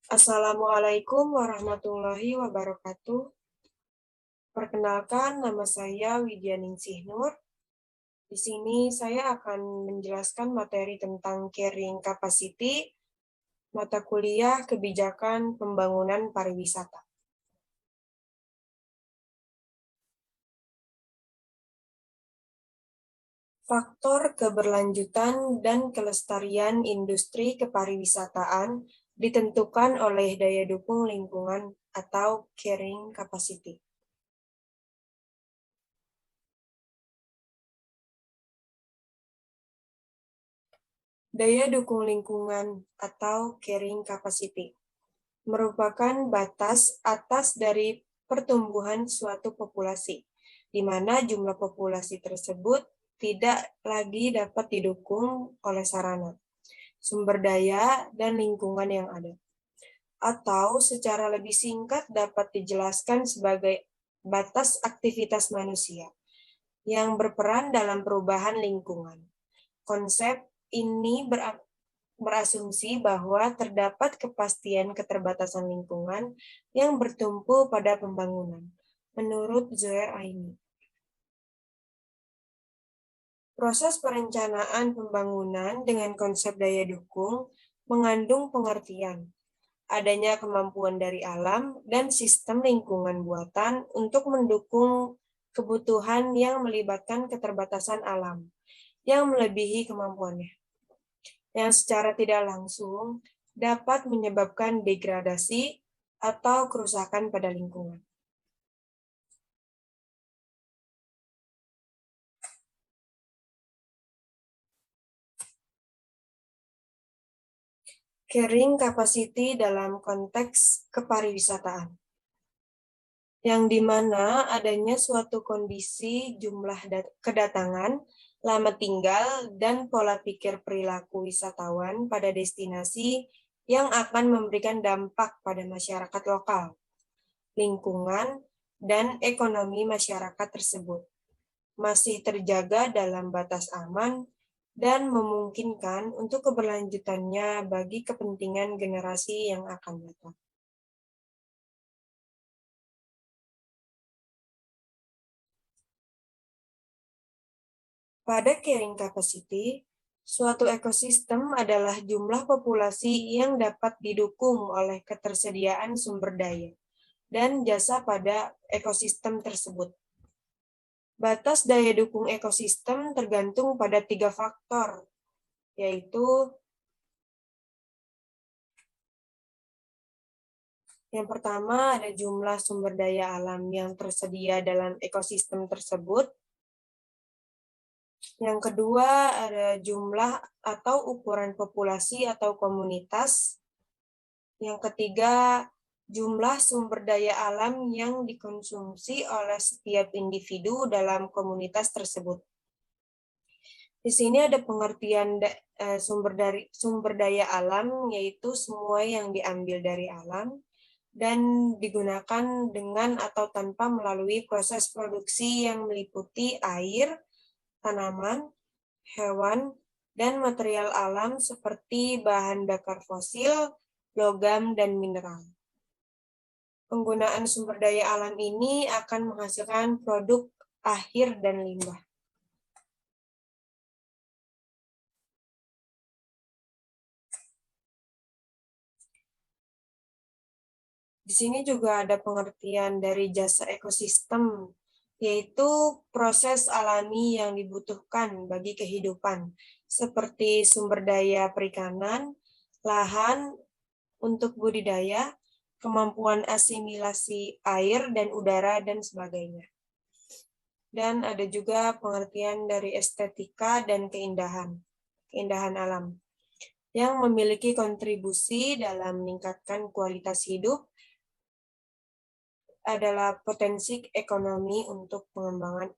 Assalamualaikum warahmatullahi wabarakatuh. Perkenalkan, nama saya Widya Ningsih Nur. Di sini saya akan menjelaskan materi tentang carrying capacity, mata kuliah kebijakan pembangunan pariwisata. Faktor keberlanjutan dan kelestarian industri kepariwisataan ditentukan oleh daya dukung lingkungan atau carrying capacity. Daya dukung lingkungan atau carrying capacity merupakan batas atas dari pertumbuhan suatu populasi, di mana jumlah populasi tersebut tidak lagi dapat didukung oleh sarana, sumber daya, dan lingkungan yang ada. Atau secara lebih singkat dapat dijelaskan sebagai batas aktivitas manusia yang berperan dalam perubahan lingkungan. Konsep ini berasumsi bahwa terdapat kepastian keterbatasan lingkungan yang bertumpu pada pembangunan, menurut Zoer Aini. Proses perencanaan pembangunan dengan konsep daya dukung mengandung pengertian adanya kemampuan dari alam dan sistem lingkungan buatan untuk mendukung kebutuhan yang melibatkan keterbatasan alam yang melebihi kemampuannya, yang secara tidak langsung dapat menyebabkan degradasi atau kerusakan pada lingkungan. Carrying capacity dalam konteks kepariwisataan, yang di mana adanya suatu kondisi jumlah kedatangan, lama tinggal, dan pola pikir perilaku wisatawan pada destinasi yang akan memberikan dampak pada masyarakat lokal, lingkungan, dan ekonomi masyarakat tersebut masih terjaga dalam batas aman dan memungkinkan untuk keberlanjutannya bagi kepentingan generasi yang akan datang. Pada carrying capacity, suatu ekosistem adalah jumlah populasi yang dapat didukung oleh ketersediaan sumber daya dan jasa pada ekosistem tersebut. Batas daya dukung ekosistem tergantung pada 3 faktor, yaitu yang pertama ada jumlah sumber daya alam yang tersedia dalam ekosistem tersebut. Yang kedua ada jumlah atau ukuran populasi atau komunitas. Yang ketiga jumlah sumber daya alam yang dikonsumsi oleh setiap individu dalam komunitas tersebut. Di sini ada pengertian sumber daya alam, yaitu semua yang diambil dari alam dan digunakan dengan atau tanpa melalui proses produksi yang meliputi air, tanaman, hewan, dan material alam seperti bahan bakar fosil, logam, dan mineral. Penggunaan sumber daya alam ini akan menghasilkan produk akhir dan limbah. Di sini juga ada pengertian dari jasa ekosistem, yaitu proses alami yang dibutuhkan bagi kehidupan, seperti sumber daya perikanan, lahan untuk budidaya, kemampuan asimilasi air dan udara, dan sebagainya. Dan ada juga pengertian dari estetika dan keindahan alam, yang memiliki kontribusi dalam meningkatkan kualitas hidup, adalah potensi ekonomi untuk pengembangan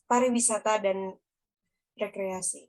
pariwisata dan rekreasi.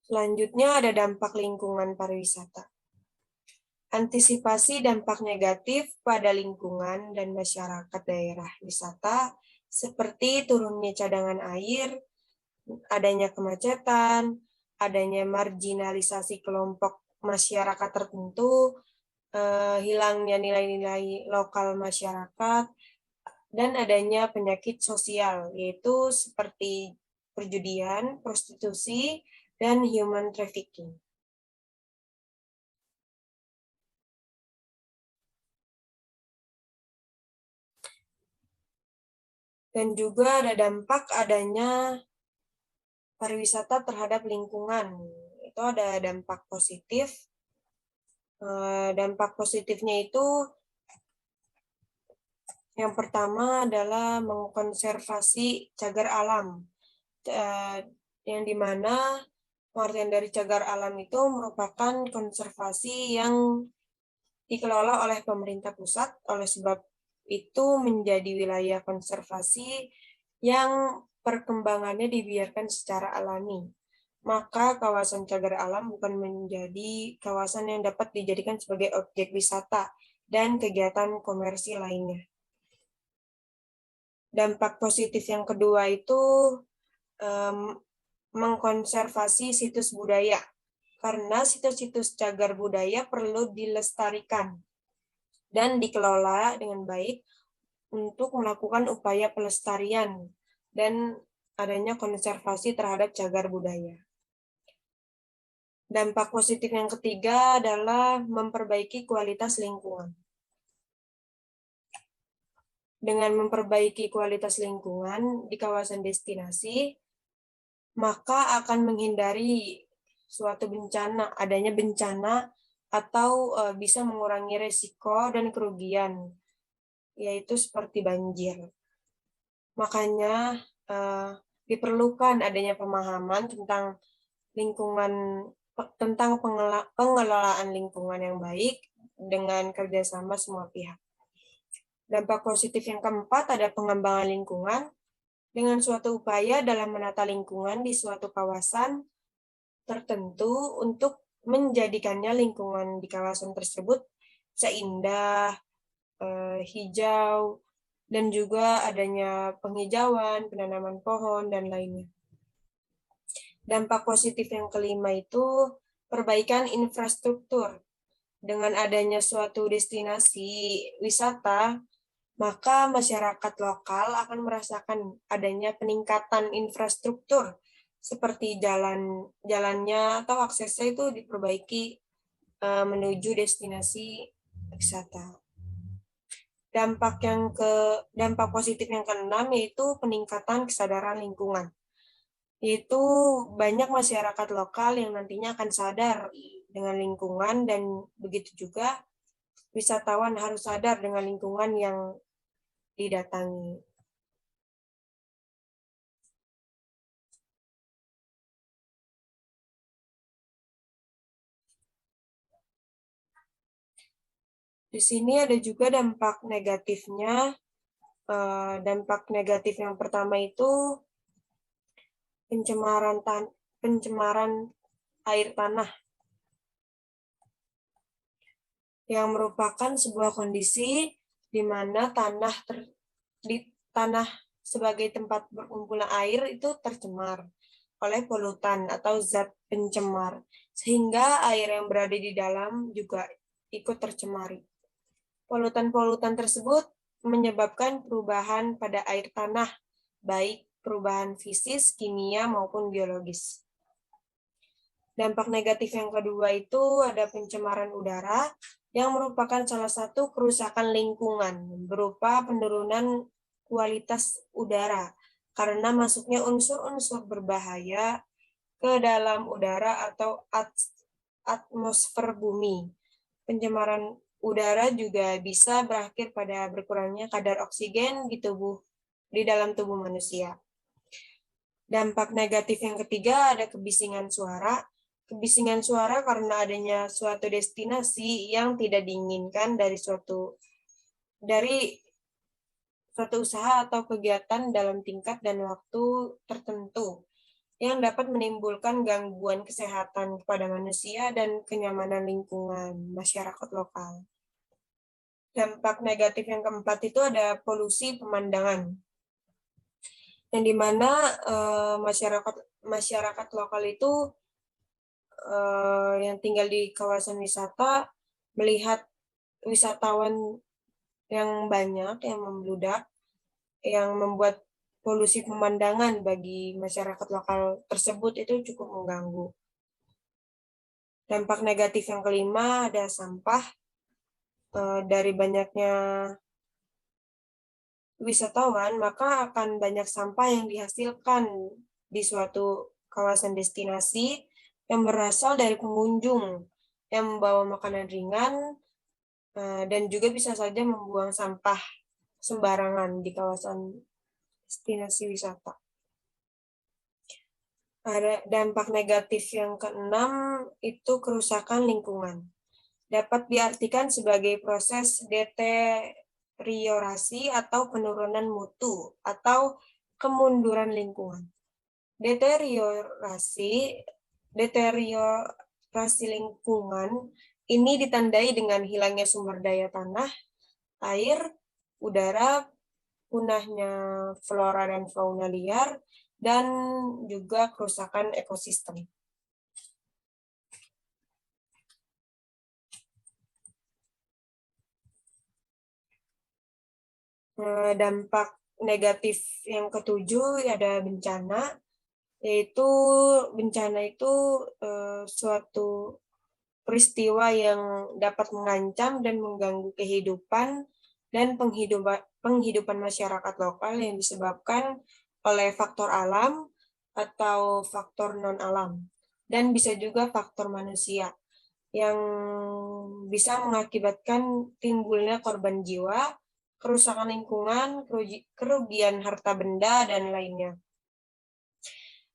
Selanjutnya ada dampak lingkungan pariwisata. Antisipasi dampak negatif pada lingkungan dan masyarakat daerah wisata seperti turunnya cadangan air, adanya kemacetan, adanya marginalisasi kelompok masyarakat tertentu, hilangnya nilai-nilai lokal masyarakat, dan adanya penyakit sosial, yaitu seperti perjudian, prostitusi, dan human trafficking. Dan juga ada dampak adanya pariwisata terhadap lingkungan. Itu ada dampak positif. Dampak positifnya itu yang pertama adalah mengkonservasi cagar alam. Yang dimana pengertian dari cagar alam itu merupakan konservasi yang dikelola oleh pemerintah pusat, oleh sebab itu menjadi wilayah konservasi yang perkembangannya dibiarkan secara alami. Maka kawasan cagar alam bukan menjadi kawasan yang dapat dijadikan sebagai objek wisata dan kegiatan komersil lainnya. Dampak positif yang kedua itu mengkonservasi situs budaya, karena situs-situs cagar budaya perlu dilestarikan dan dikelola dengan baik untuk melakukan upaya pelestarian dan adanya konservasi terhadap cagar budaya. Dampak positif yang ketiga adalah memperbaiki kualitas lingkungan. Dengan memperbaiki kualitas lingkungan di kawasan destinasi, maka akan menghindari suatu bencana, adanya bencana atau bisa mengurangi risiko dan kerugian, yaitu seperti banjir. Makanya diperlukan adanya pemahaman tentang lingkungan, tentang pengelolaan lingkungan yang baik dengan kerjasama semua pihak. Dampak positif yang keempat ada pengembangan lingkungan dengan suatu upaya dalam menata lingkungan di suatu kawasan tertentu untuk menjadikannya lingkungan di kawasan tersebut seindah, hijau, dan juga adanya penghijauan, penanaman pohon, dan lainnya. Dampak positif yang kelima itu perbaikan infrastruktur. Dengan adanya suatu destinasi wisata, maka masyarakat lokal akan merasakan adanya peningkatan infrastruktur seperti jalannya atau aksesnya itu diperbaiki menuju destinasi wisata. Dampak positif yang keenam yaitu peningkatan kesadaran lingkungan. Yaitu banyak masyarakat lokal yang nantinya akan sadar dengan lingkungan dan begitu juga wisatawan harus sadar dengan lingkungan yang didatangi. Di sini ada juga dampak negatifnya. Dampak negatif yang pertama itu pencemaran air tanah, yang merupakan sebuah kondisi di mana tanah sebagai tempat berkumpulnya air itu tercemar oleh polutan atau zat pencemar, sehingga air yang berada di dalam juga ikut tercemari. Polutan-polutan tersebut menyebabkan perubahan pada air tanah, baik perubahan fisik, kimia, maupun biologis. Dampak negatif yang kedua itu ada pencemaran udara, yang merupakan salah satu kerusakan lingkungan berupa penurunan kualitas udara karena masuknya unsur-unsur berbahaya ke dalam udara atau atmosfer bumi. Pencemaran udara juga bisa berakhir pada berkurangnya kadar oksigen di dalam tubuh manusia. Dampak negatif yang ketiga ada kebisingan suara. Kebisingan suara karena adanya suatu destinasi yang tidak diinginkan dari suatu usaha atau kegiatan dalam tingkat dan waktu tertentu, yang dapat menimbulkan gangguan kesehatan kepada manusia dan kenyamanan lingkungan masyarakat lokal. Dampak negatif yang keempat itu ada polusi pemandangan, yang dimana masyarakat lokal itu yang tinggal di kawasan wisata melihat wisatawan yang banyak, yang membludak, yang membuat polusi pemandangan bagi masyarakat lokal tersebut itu cukup mengganggu. Dampak negatif yang kelima ada sampah. Dari banyaknya wisatawan, maka akan banyak sampah yang dihasilkan di suatu kawasan destinasi yang berasal dari pengunjung yang membawa makanan ringan dan juga bisa saja membuang sampah sembarangan di kawasan destinasi wisata. Ada dampak negatif yang keenam itu kerusakan lingkungan. Dapat diartikan sebagai proses deteriorasi atau penurunan mutu atau kemunduran lingkungan. Deteriorasi lingkungan ini ditandai dengan hilangnya sumber daya tanah, air, udara, punahnya flora dan fauna liar, dan juga kerusakan ekosistem. Dampak negatif yang ketujuh ada bencana, yaitu bencana itu suatu peristiwa yang dapat mengancam dan mengganggu kehidupan dan penghidupan masyarakat lokal yang disebabkan oleh faktor alam atau faktor non-alam, dan bisa juga faktor manusia yang bisa mengakibatkan timbulnya korban jiwa, kerusakan lingkungan, kerugian harta benda, dan lainnya.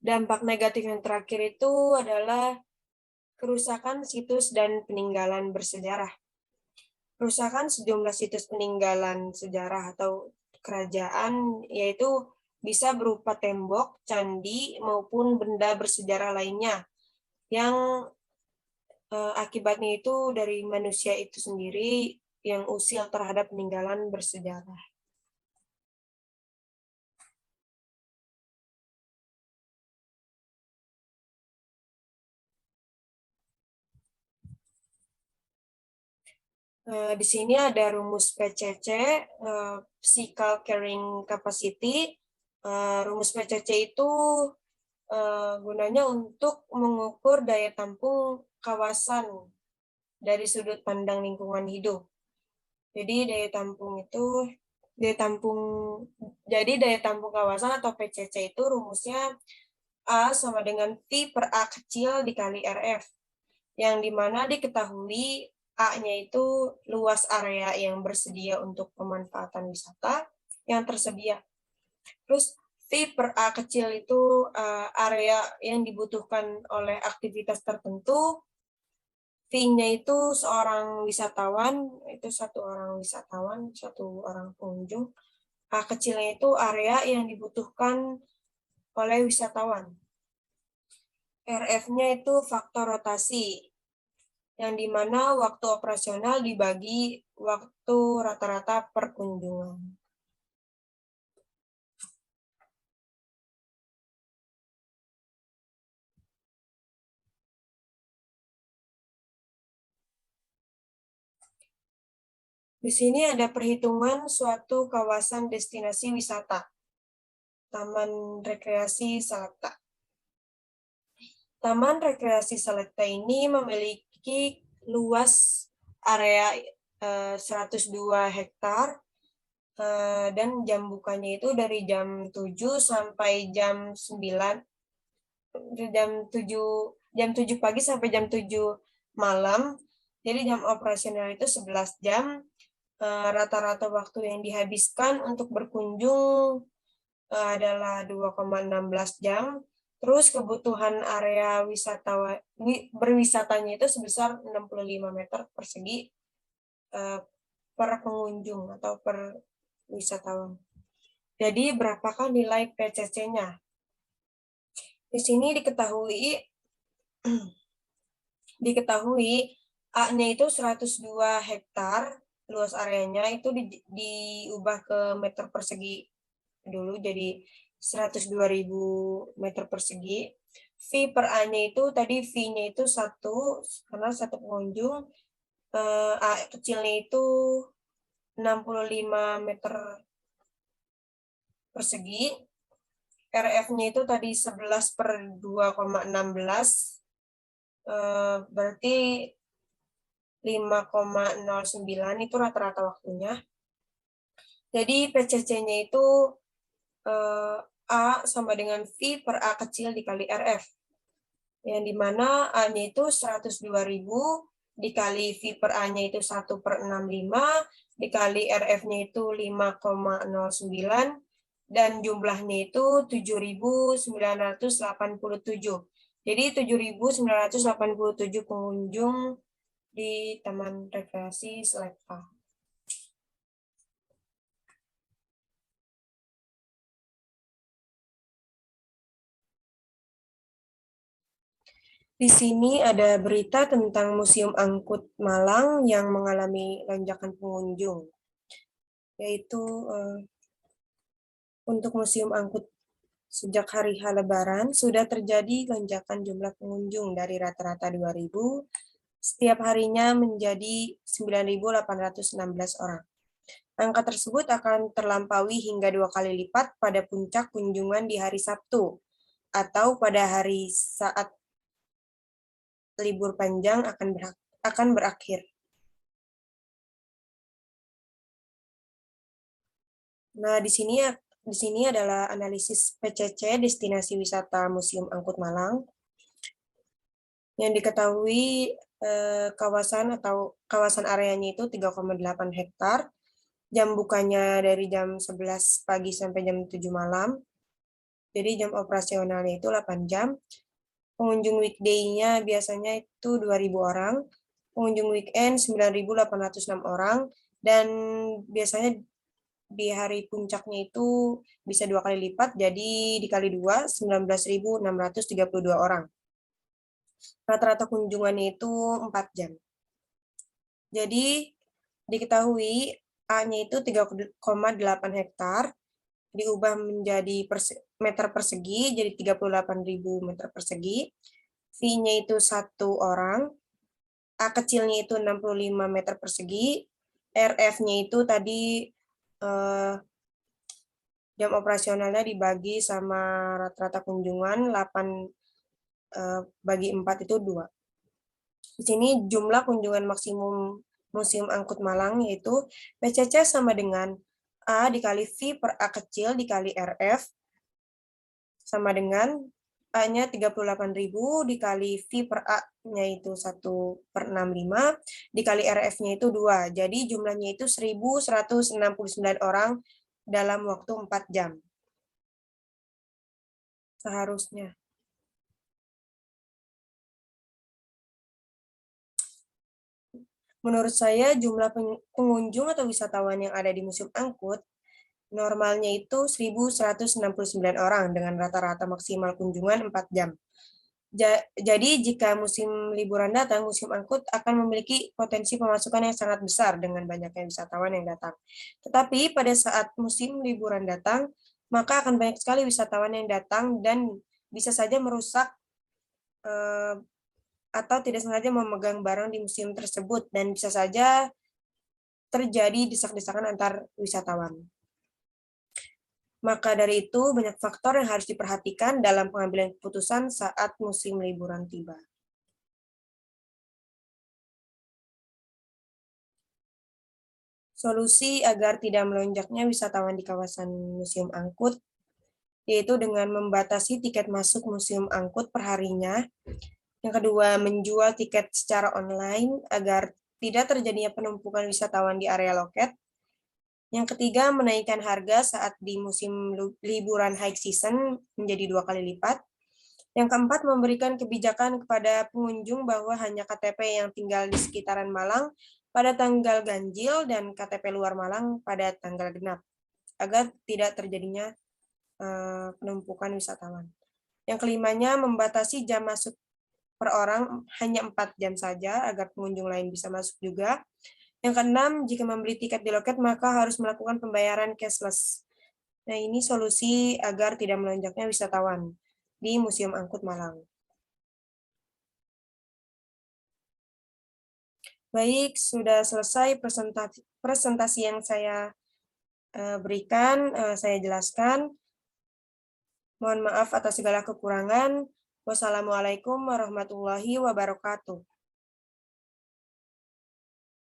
Dampak negatif yang terakhir itu adalah kerusakan situs dan peninggalan bersejarah. Kerusakan sejumlah situs peninggalan sejarah atau kerajaan, yaitu bisa berupa tembok, candi, maupun benda bersejarah lainnya, yang akibatnya itu dari manusia itu sendiri yang usil terhadap peninggalan bersejarah. Di sini ada rumus PCC, Physical Carrying Capacity. Rumus PCC itu gunanya untuk mengukur daya tampung kawasan dari sudut pandang lingkungan hidup. Jadi daya tampung kawasan atau PCC itu rumusnya A sama dengan V per A kecil dikali RF, yang dimana diketahui A-nya itu luas area yang bersedia untuk pemanfaatan wisata yang tersedia. Terus V per A kecil itu area yang dibutuhkan oleh aktivitas tertentu. V-nya itu seorang wisatawan, itu satu orang pengunjung. A kecilnya itu area yang dibutuhkan oleh wisatawan. RF-nya itu faktor rotasi, yang dimana waktu operasional dibagi waktu rata-rata perkunjungan. Di sini ada perhitungan suatu kawasan destinasi wisata, Taman Rekreasi Salakta. Taman Rekreasi Salakta ini memiliki luas area 102 hektar dan jam bukanya itu dari jam 7 sampai jam 9, jam 7 pagi sampai jam 7 malam. Jadi jam operasional itu 11 jam. Rata-rata waktu yang dihabiskan untuk berkunjung adalah 2,16 jam. Terus kebutuhan area berwisatanya itu sebesar 65 meter persegi per pengunjung atau per wisatawan. Jadi berapakah nilai PCC-nya? Di sini diketahui A-nya itu 102 hektar, luas areanya itu diubah ke meter persegi dulu jadi 102.000 meter persegi. V per A-nya itu tadi V-nya itu 1 karena satu pengunjung, A kecilnya itu 65 meter persegi. RF-nya itu tadi 11 per 2,16, berarti 5,09 itu rata-rata waktunya. Jadi PCC-nya itu A sama dengan V per A kecil dikali RF. Yang dimana A-nya itu 102.000 dikali V per A-nya itu 1 per 65 dikali RF-nya itu 5,09 dan jumlahnya itu 7.987. Jadi 7.987 pengunjung di Taman Rekreasi Selekta. Di sini ada berita tentang Museum Angkut Malang yang mengalami lonjakan pengunjung, yaitu untuk Museum Angkut sejak hari H Lebaran sudah terjadi lonjakan jumlah pengunjung dari rata-rata 2.000 setiap harinya menjadi 9.816 orang. Angka tersebut akan terlampaui hingga 2 kali lipat pada puncak kunjungan di hari Sabtu atau pada hari saat libur panjang akan berakhir. Nah, di sini adalah analisis PCC destinasi wisata Museum Angkut Malang. Yang diketahui kawasan areanya itu 3,8 hektar. Jam bukanya dari jam 11 pagi sampai jam 7 malam. Jadi jam operasionalnya itu 8 jam. Pengunjung weekday-nya biasanya itu 2.000 orang. Pengunjung weekend 9.806 orang. Dan biasanya di hari puncaknya itu bisa 2 kali lipat, jadi dikali 2, 19.632 orang. Rata-rata kunjungannya itu 4 jam. Jadi diketahui A-nya itu 3,8 hektar, diubah menjadi meter persegi, jadi 38.000 meter persegi. V-nya itu 1 orang, A kecilnya itu 65 meter persegi, RF-nya itu tadi jam operasionalnya dibagi sama rata-rata kunjungan 8 bagi 4 itu 2. Di sini jumlah kunjungan maksimum Museum Angkut Malang yaitu PCC sama dengan A dikali V per A kecil dikali RF sama dengan A-nya 38.000 dikali V per A-nya itu 1 per 65 dikali RF-nya itu 2. Jadi jumlahnya itu 1.169 orang dalam waktu 4 jam. Seharusnya. Menurut saya jumlah pengunjung atau wisatawan yang ada di Museum Angkut normalnya itu 1.169 orang dengan rata-rata maksimal kunjungan 4 jam. Jadi jika musim liburan datang, Museum Angkut akan memiliki potensi pemasukan yang sangat besar dengan banyaknya wisatawan yang datang. Tetapi pada saat musim liburan datang, maka akan banyak sekali wisatawan yang datang dan bisa saja merusak atau tidak sengaja memegang barang di museum tersebut dan bisa saja terjadi desak-desakan antar wisatawan. Maka dari itu, banyak faktor yang harus diperhatikan dalam pengambilan keputusan saat musim liburan tiba. Solusi agar tidak melonjaknya wisatawan di kawasan Museum Angkut, yaitu dengan membatasi tiket masuk Museum Angkut per harinya. Yang kedua, menjual tiket secara online agar tidak terjadinya penumpukan wisatawan di area loket. Yang ketiga, menaikkan harga saat di musim liburan high season menjadi 2 kali lipat. Yang keempat, memberikan kebijakan kepada pengunjung bahwa hanya KTP yang tinggal di sekitaran Malang pada tanggal ganjil dan KTP luar Malang pada tanggal genap, agar tidak terjadinya penumpukan wisatawan. Yang kelimanya, membatasi jam masuk per orang hanya 4 jam saja, agar pengunjung lain bisa masuk juga. Yang keenam, jika membeli tiket di loket, maka harus melakukan pembayaran cashless. Nah, ini solusi agar tidak melonjaknya wisatawan di Museum Angkut Malang. Baik, sudah selesai presentasi yang saya berikan, saya jelaskan. Mohon maaf atas segala kekurangan. Wassalamualaikum warahmatullahi wabarakatuh.